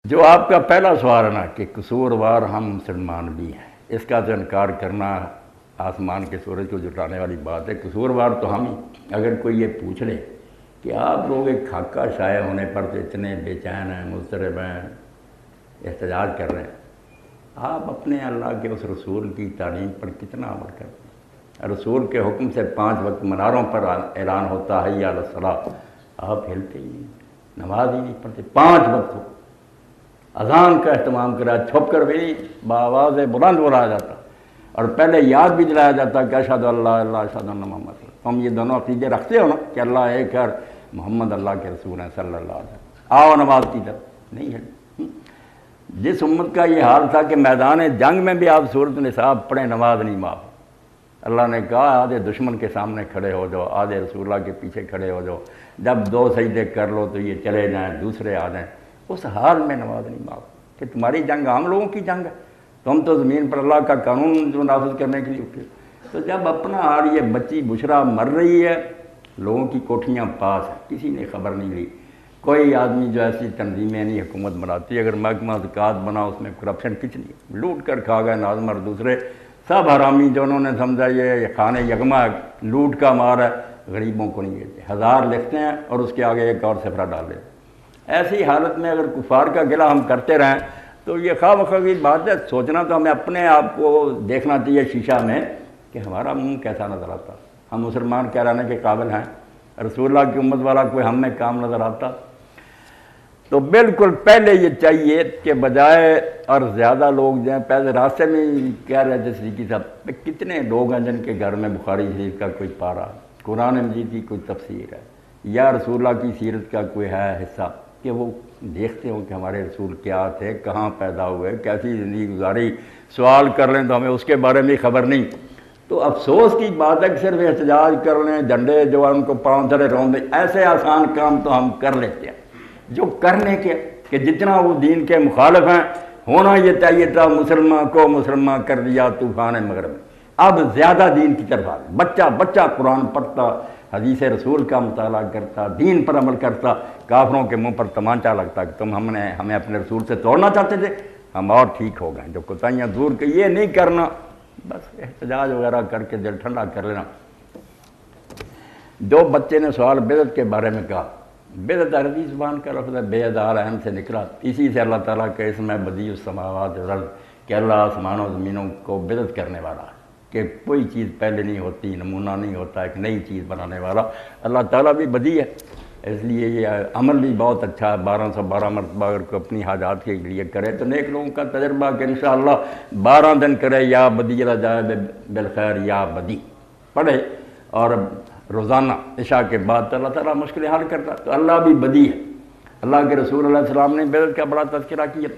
جو آپ کا پہلا سوال ہے نا کہ قصوروار ہم مسلمان بھی ہیں، اس کا تو انکار کرنا آسمان کے سورج کو جٹانے والی بات ہے۔ قصوروار تو ہم ہی۔ اگر کوئی یہ پوچھ لے کہ آپ لوگ ایک خاکہ شائع ہونے پر تو اتنے بے چین ہیں، مضطرب ہیں، احتجاج کر رہے ہیں، آپ اپنے اللہ کے اس رسول کی تعلیم پر کتنا عمل کرتے ہیں؟ رسول کے حکم سے 5 وقت مناروں پر اعلان ہوتا ہے حی علی الصلاۃ، آپ ہلتے ہی نہیں، نماز ہی نہیں پڑھتے۔ 5 وقت ہو، اذان کا اہتمام کرا، چھپ کر بھی بآواز بلند بولا جاتا، اور پہلے یاد بھی دلایا جاتا کہ اشہد اللہ اللہ اشہد ان محمد رسول اللہ۔ تم یہ دونوں عقیدے رکھتے ہو نا کہ اللہ ایک ہے، محمد اللہ کے رسول ہیں صلی اللہ علیہ وسلم، آؤ نماز کی طرف نہیں ہے۔ جس امت کا یہ حال تھا کہ میدان جنگ میں بھی آپ سورۃ النساء پڑھیں، نماز نہیں معاف۔ اللہ نے کہا آدھے دشمن کے سامنے کھڑے ہو جاؤ، آدھے رسول اللہ کے پیچھے کھڑے ہو جاؤ، جب 2 سجدے کر لو تو یہ چلے جائیں، دوسرے آ جائیں۔ اس حال میں نماز نہیں معاف کہ تمہاری جنگ عام لوگوں کی جنگ ہے، تم تو زمین پر اللہ کا قانون جو نافذ کرنے کے لیے اٹھے۔ تو جب اپنا حال یہ بچی بشرا مر رہی ہے، لوگوں کی کوٹھیاں پاس ہیں، کسی نے خبر نہیں لی، کوئی آدمی جو ایسی تنظیمیں نہیں حکومت بناتی، اگر محکمہ زکوٰۃ بنا اس میں کرپشن کچھ نہیں، لوٹ کر کھا گئے ناظم اور دوسرے سب حرامی، جو انہوں نے سمجھا یہ خانے یغما لوٹ کا مار ہے، غریبوں کو نہیں دیتے، 1000 لکھتے ہیں اور اس کے آگے ایک اور صفرہ ڈال دیتے۔ ایسی حالت میں اگر کفار کا گلہ ہم کرتے رہیں تو یہ خواہ مخواہ کی بات ہے۔ سوچنا تو ہمیں اپنے آپ کو دیکھنا چاہیے شیشہ میں کہ ہمارا منہ کیسا نظر آتا، ہم مسلمان کہلانے کے قابل ہیں، رسول اللہ کی امت والا کوئی ہم میں کام نظر آتا؟ تو بالکل پہلے یہ چاہیے کہ بجائے اور زیادہ لوگ جائیں، پہلے راستے میں کہہ رہے تھے صدیقی صاحب، کتنے لوگ ہیں جن کے گھر میں بخاری شریف کا کوئی پارہ، قرآن مجید کی کوئی تفسیر ہے، یا رسول اللہ کی سیرت کا کوئی ہے حصہ، کہ وہ دیکھتے ہوں کہ ہمارے رسول کیا تھے، کہاں پیدا ہوئے، کیسی زندگی گزاری، سوال کر لیں تو ہمیں اس کے بارے میں خبر نہیں۔ تو افسوس کی بات ہے کہ صرف احتجاج کر لیں، جھنڈے جو ان کو پاؤں تلے روند دیں، ایسے آسان کام تو ہم کر لیتے ہیں جو کرنے کے کہ جتنا وہ دین کے مخالف ہیں، ہونا یہ چاہیے تھا مسلمان کو مسلمان کر دیا طوفان مغرب۔ اب زیادہ دین کی طرف آ گئے، بچہ قرآن پڑھتا، حدیث رسول کا مطالعہ کرتا، دین پر عمل کرتا، کافروں کے منہ پر تمانچہ لگتا کہ تم ہمیں اپنے رسول سے توڑنا چاہتے تھے، ہم اور ٹھیک ہو گئے۔ جو کوتاہیاں دور کہ یہ نہیں کرنا، بس احتجاج وغیرہ کر کے دل ٹھنڈا کر لینا۔ جو بچے نے سوال بدعت کے بارے میں کہا، بدعت عربی زبان کا لفظ ہے، بے دار اہم سے نکلا، اسی سے اللہ تعالیٰ کا اسم ہے بدیع السماوات والارض، کہ اللہ آسمانوں و زمینوں کو بدعت کرنے والا ہے، کہ کوئی چیز پہلے نہیں ہوتی، نمونہ نہیں ہوتا، ایک نئی چیز بنانے والا اللہ تعالیٰ بھی بدیع ہے۔ اس لیے یہ عمل بھی بہت اچھا ہے، 1212 مرتبہ اگر کوئی اپنی حاجات کے لیے کرے تو نیک لوگوں کا تجربہ کہ انشاءاللہ 12 دن کرے، یا بدیع العجائب بالخیر یا بدیع پڑھے، اور روزانہ عشاء کے بعد تو اللہ تعالیٰ مشکل حل کرتا، تو اللہ بھی بدیع ہے۔ اللہ کے رسول علیہ السلام نے بدعت کا بڑا تذکرہ کیا۔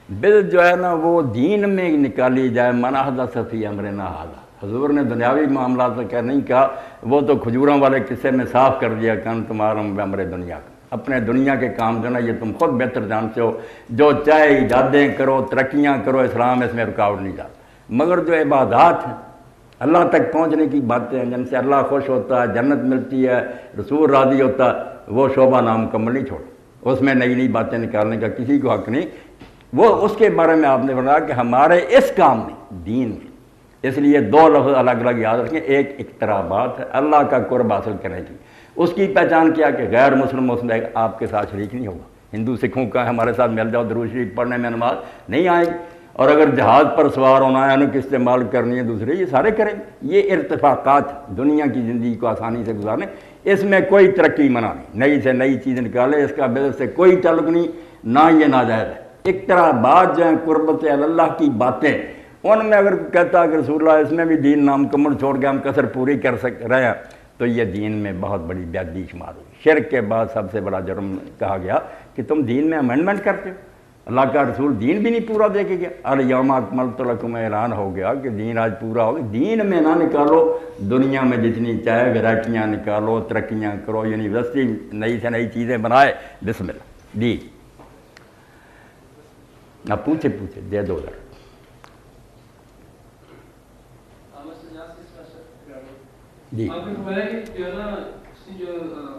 بدعت جو ہے نا وہ دین میں نکالی جائے، من احدث فی امرنا ھذا، حضور نے دنیاوی معاملات سے کہہ نہیں کہا، وہ تو کھجوروں والے قصے میں صاف کر دیا کہ تمہارا امر دنیا کا، اپنے دنیا کے کام جو نا یہ تم خود بہتر جانتے ہو، جو چاہے ایجادیں کرو، ترقیاں کرو، اسلام اس میں رکاوٹ نہیں ڈالتا، مگر جو عبادات ہیں، اللہ تک پہنچنے کی باتیں ہیں، جن سے اللہ خوش ہوتا ہے، جنت ملتی ہے، رسول راضی ہوتا ہے، وہ شعبہ نامکمل نہیں چھوڑ، اس میں نئی نئی باتیں نکالنے کا کسی کو حق نہیں۔ وہ اس کے بارے میں آپ نے بتایا کہ ہمارے اس کام میں دین میں، اس لیے 2 لفظ الگ الگ یاد رکھیں، ایک اقترابات ہے اللہ کا قرب حاصل کرنے کی، اس کی پہچان کیا کہ غیر مسلم آپ کے ساتھ شریک نہیں ہوگا، ہندو سکھوں کا ہمارے ساتھ مل جاؤ درود شریف پڑھنے میں نماز نہیں آئے گی، اور اگر جہاز پر سوار ہونا ہے، انہوں کی استعمال کرنی ہے دوسرے، یہ سارے کریں گے۔ یہ ارتفاقات دنیا کی زندگی کو آسانی سے گزارنے، اس میں کوئی ترقی منع نہیں، نئی سے نئی چیز نکالے، اس کا بدعت سے کوئی تعلق نہیں، نہ یہ ناجائز ہے۔ اقترابات جو ہیں قربت اللہ کی باتیں، ان میں اگر کہتا ہے کہ رسول اللہ اس میں بھی دین نامکمل چھوڑ کے ہم کسر پوری کر رہے ہیں، تو یہ دین میں بہت بڑی بے ادبی شمار ہوئی۔ شرک کے بعد سب سے بڑا جرم کہا گیا کہ تم دین میں امینڈمنٹ کرتے ہو، اللہ کا رسول دین بھی نہیں پورا دے کے گیا، الیوم اکملت لکم اعلان ہو گیا کہ دین آج پورا ہو گیا۔ دین میں نہ نکالو، دنیا میں جتنی چاہے ویرائٹیاں نکالو، ترقیاں کرو، یونیورسٹی نئی سے نئی چیزیں بنائے، بسم اللہ دی۔ اب پوچھے دے دو ذرا۔ جی آپ نے فرمایا کہ جو ہے نا اس نے جو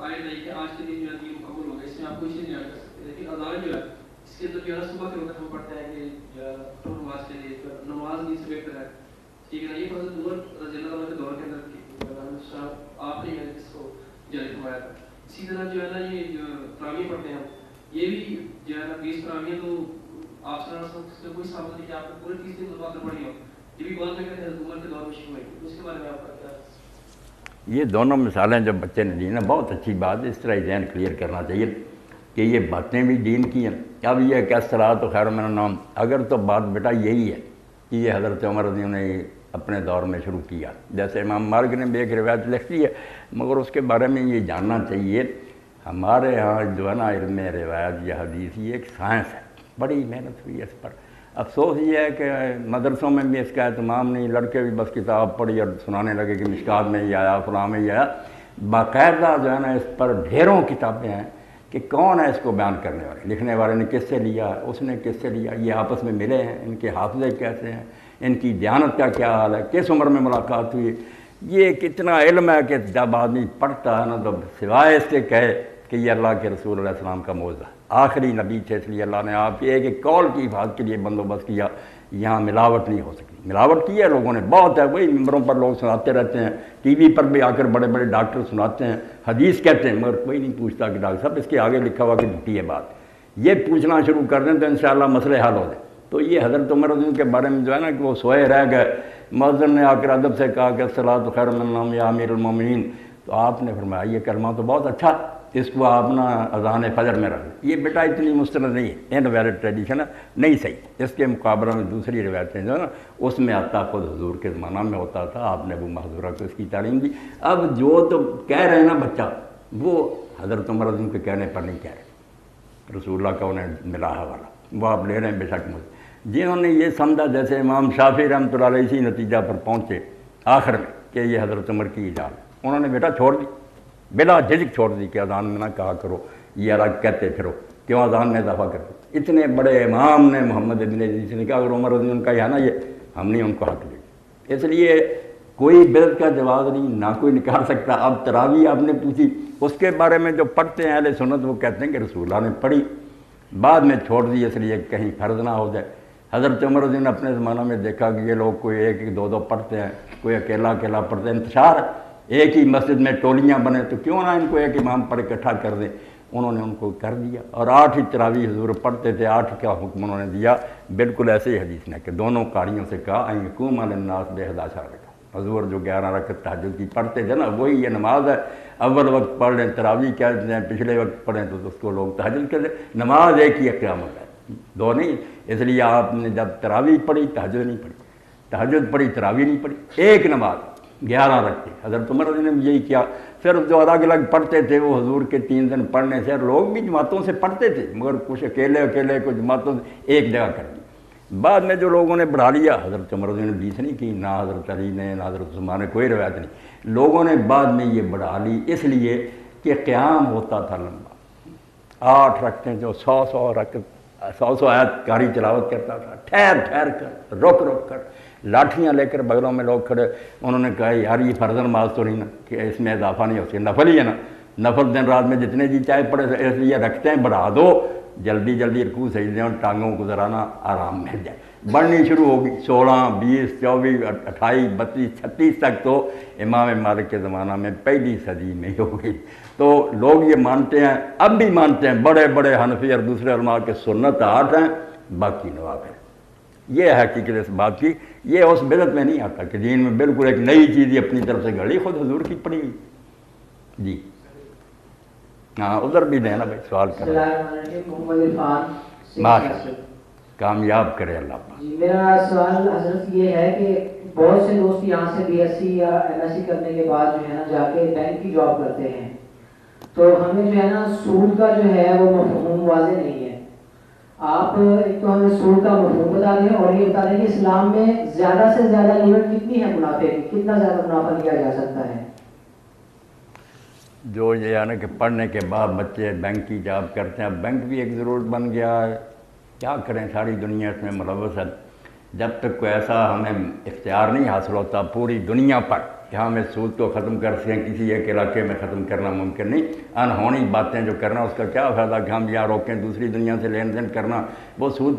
آئے نہیں کہ آج کے دن جو ہے دین مقبول ہوگا، اس میں آپ کوئی چیز نہیں کر سکتے، لیکن اذان جو ہے اس اس کے اندر جو ہے نا صبح کے وقت ہم پڑھتے ہیں کہ نماز کے لیے نماز نہیں سے بہتر ہے، ٹھیک ہے نا. یہ حضرت عمر رضی اللہ عنہ کے دور کے اندر آپ نے اس کو جاری فرمایا تھا. اسی طرح جو ہے نا یہ جو تراویح پڑھتے ہیں ہم، یہ بھی جو ہے نا 20 تراویح تو آپ صلی اللہ علیہ وسلم سے کوئی ثابت نہیں کہ آپ نے پورے 30 دن نماز پڑھی ہو. یہ بھی بعد میں کہتے ہیں حضرت عمر کے دور میں شروع ہوئی. اس کے بارے میں آپ کا کیا؟ یہ دونوں مثالیں جب بچے نے دی نا بہت اچھی بات ہے. اس طرح ذہن کلیئر کرنا چاہیے کہ یہ باتیں بھی دین کی ہیں. اب یہ کہ الصلاۃ خیر من النوم، اگر تو بات بیٹا یہی ہے کہ یہ حضرت عمر رضی اللہ عنہ نے اپنے دور میں شروع کیا، جیسے امام مالک نے بھی ایک روایت لکھی ہے، مگر اس کے بارے میں یہ جاننا چاہیے ہمارے ہاں جو ہے نا علم روایت یا حدیث یہ ایک سائنس ہے، بڑی محنت ہوئی ہے اس پر. افسوس یہ ہے کہ مدرسوں میں بھی اس کا اہتمام نہیں، لڑکے بھی بس کتاب پڑھی اور سنانے لگے کہ مشکات میں ہی آیا فلاں میں ہی آیا. باقاعدہ جو ہے نا اس پر ڈھیروں کتابیں ہیں کہ کون ہے اس کو بیان کرنے والے، لکھنے والے نے کس سے لیا، اس نے کس سے لیا، یہ آپس میں ملے ہیں، ان کے حافظے کیسے ہیں، ان کی دیانت کا کیا حال ہے، کس عمر میں ملاقات ہوئی. یہ کتنا علم ہے کہ جب آدمی پڑھتا ہے نا تو سوائے اس کے کہے کہ یہ اللہ کے رسول علیہ السلام کا معجزہ، آخری نبی تھے، اس لیے اللہ نے آپ کے ایک قول کی حفاظت کے لیے بندوبست کیا. یہاں ملاوٹ نہیں ہو سکتی. ملاوٹ کی ہے لوگوں نے بہت ہے، وہی ممبروں پر لوگ سناتے رہتے ہیں، ٹی وی پر بھی آ کر بڑے بڑے ڈاکٹر سناتے ہیں، حدیث کہتے ہیں، مگر کوئی نہیں پوچھتا کہ ڈاکٹر صاحب اس کے آگے لکھا ہوا کہ جھوٹی ہے بات. یہ پوچھنا شروع کر دیں تو انشاءاللہ مسئلے حل ہو جائیں. تو یہ حضرت عمر رضی اللہ کے بارے میں جو ہے نا کہ وہ سوئے رہ گئے، مؤذن نے آ کر ادب سے کہا کہ الصلاۃ خیر من النوم یا امیر المومنین، تو آپ نے فرمایا یہ کلمہ تو بہت اچھا، اس کو آپ نا اذان فجر میں رکھ دیں. یہ بیٹا اتنی مستند نہیں ہے، ان ویلڈ ٹریڈیشن ہے، نہیں صحیح. اس کے مقابلہ میں دوسری روایتیں جو ہے نا اس میں آتا خود حضور کے زمانہ میں ہوتا تھا، آپ نے ابو محذورہ کو اس کی تعلیم دی. اب جو تو کہہ رہے ہیں نا بچہ، وہ حضرت عمر رضی اللہ کے کہنے پر نہیں کہہ رہے، رسول اللہ کا انہیں ملا حوالہ، وہ آپ لے رہے ہیں بے شک مجھے. جنہوں نے یہ سمجھا، جیسے امام شافعی رحمۃ اللہ علیہ اسی نتیجہ پر پہنچے آخر میں کہ یہ حضرت عمر کی ایجاد، انہوں نے بیٹا چھوڑ دی، بلا جھجک چھوڑ دی کہ اذان میں نہ کہا کرو، یہ الگ کہتے پھرو، کیوں اذان میں اضافہ کرتے. اتنے بڑے امام نے محمد ابن ادریس نے کہا اگر عمر رضی اللہ کا یہ ہے نا، یہ ہم نہیں ان کو حق دیں. اس لیے کوئی بدعت کا جواز نہیں، نہ کوئی نکال سکتا. اب تراویح آپ نے پوچھی، اس کے بارے میں جو پڑھتے ہیں اہل سنت وہ کہتے ہیں کہ رسول اللہ نے پڑھی، بعد میں چھوڑ دی اس لیے کہیں فرض نہ ہو جائے. حضرت عمر رضی اللہ نے اپنے زمانہ میں دیکھا کہ یہ لوگ کوئی ایک ایک دو دو پڑھتے ہیں، کوئی اکیلا اکیلا پڑھتے ہیں، انتشار ہے، ایک ہی مسجد میں ٹولیاں بنے تو کیوں نہ ان کو ایک امام پر اکٹھا کر دیں. انہوں نے ان کو کر دیا اور 8 ہی تراویح حضور پڑھتے تھے. 8 کا حکم انہوں نے دیا، بالکل ایسے ہی حدیث نے کہ دونوں قاریوں سے کہا ان یقوم علی الناس ب11 رکعت. حضور جو 11 رکعت تہجد کی پڑھتے تھے نا، وہی یہ نماز ہے. اول وقت پڑھ لیں تراویح کہتے ہیں، پچھلے وقت پڑھیں تو اس کو لوگ تہجد کہتے ہیں. نماز ایک ہی قیامت ہے، دو نہیں. اس لیے آپ نے جب تراویح پڑھی تہجد نہیں پڑھی، تہجد پڑھی تراویح نہیں پڑھی، ایک نماز 11 رکھتے. حضرت عمر نے بھی یہی کیا. صرف جو الگ الگ پڑھتے تھے وہ حضور کے 3 دن پڑھنے سے، لوگ بھی جماعتوں سے پڑھتے تھے مگر کچھ اکیلے اکیلے، کچھ جماعتوں سے ایک جگہ کر دی. بعد میں جو لوگوں نے بڑھا لیا، حضرت عمر نے بیس نہیں کی، نہ حضرت علی نے، نہ حضرت عثمان نے، کوئی روایت نہیں. لوگوں نے بعد میں یہ بڑھا لی اس لیے کہ قیام ہوتا تھا لمبا. 8 رکھتے جو 100 رکعت 100 آیت قاری تلاوت کرتا تھا، ٹھہر ٹھہر کر، رک رک کر، لاٹھیاں لے کر بغلوں میں لوگ کھڑے. انہوں نے کہا یار یہ فرض نماز تو نہیں نا کہ اس میں اضافہ نہیں ہو سکتا، نفل ہی ہے نا، نفل دن رات میں جتنے جی چاہے پڑے، اس لیے رکھتے ہیں بڑھا دو، جلدی جلدی رکوع سجدے اور ٹانگوں کو ذرا نا آرام مل جائے. بڑھنی شروع ہوگی 16 20 24 28 32 36 تک تو امام مالک کے زمانہ میں پہلی صدی میں ہو گئی. تو لوگ یہ مانتے ہیں، اب بھی مانتے ہیں، بڑے بڑے حنفی اور دوسرے علماء کے سنت 8 ہیں، باقی نوافل. یہ ہے حقیقت اس بات کی. یہ اس بدعت میں نہیں آتا کہ دین میں بالکل ایک نئی چیز ہی اپنی طرف سے گھڑی، خود حضور کی پڑھی ہوئی. جی ہاں ادھر بھی دینا بھائی سوال کر ماشاء کامیاب کرے اللہ پاک. جی میرا سوال حضرت یہ ہے کہ بہت سے دوست یہاں سے بی ایس سی یا ایم ایس سی کرنے کے بعد جو ہے نا جا کے بینک کی جاب کرتے ہیں، تو ہمیں جو ہے نا سود کا جو ہے وہ مفہوم واضح نہیں ہے. آپ ایک تو ہمیں سود کا مفہوم بتا دیں اور یہ بتا دیں کہ اسلام میں زیادہ سے زیادہ لیمٹ کتنی ہے منافع کی، کتنا زیادہ منافع لیا جا سکتا ہے. جو یہ یعنی کہ پڑھنے کے بعد بچے بینک کی جاب کرتے ہیں، اب بینک بھی ایک ضرورت بن گیا ہے. کیا کریں، ساری دنیا اس میں ملوث ہے. جب تک کوئی ایسا ہمیں اختیار نہیں حاصل ہوتا پوری دنیا پر کہ ہم اس سود کو ختم کر سکیں، کسی ایک علاقے میں ختم کرنا ممکن نہیں۔ انہونی باتیں جو کرنا اس کا کیا فائدہ کہ ہم یہاں روکیں دوسری دنیا سے لین دین کرنا، وہ سود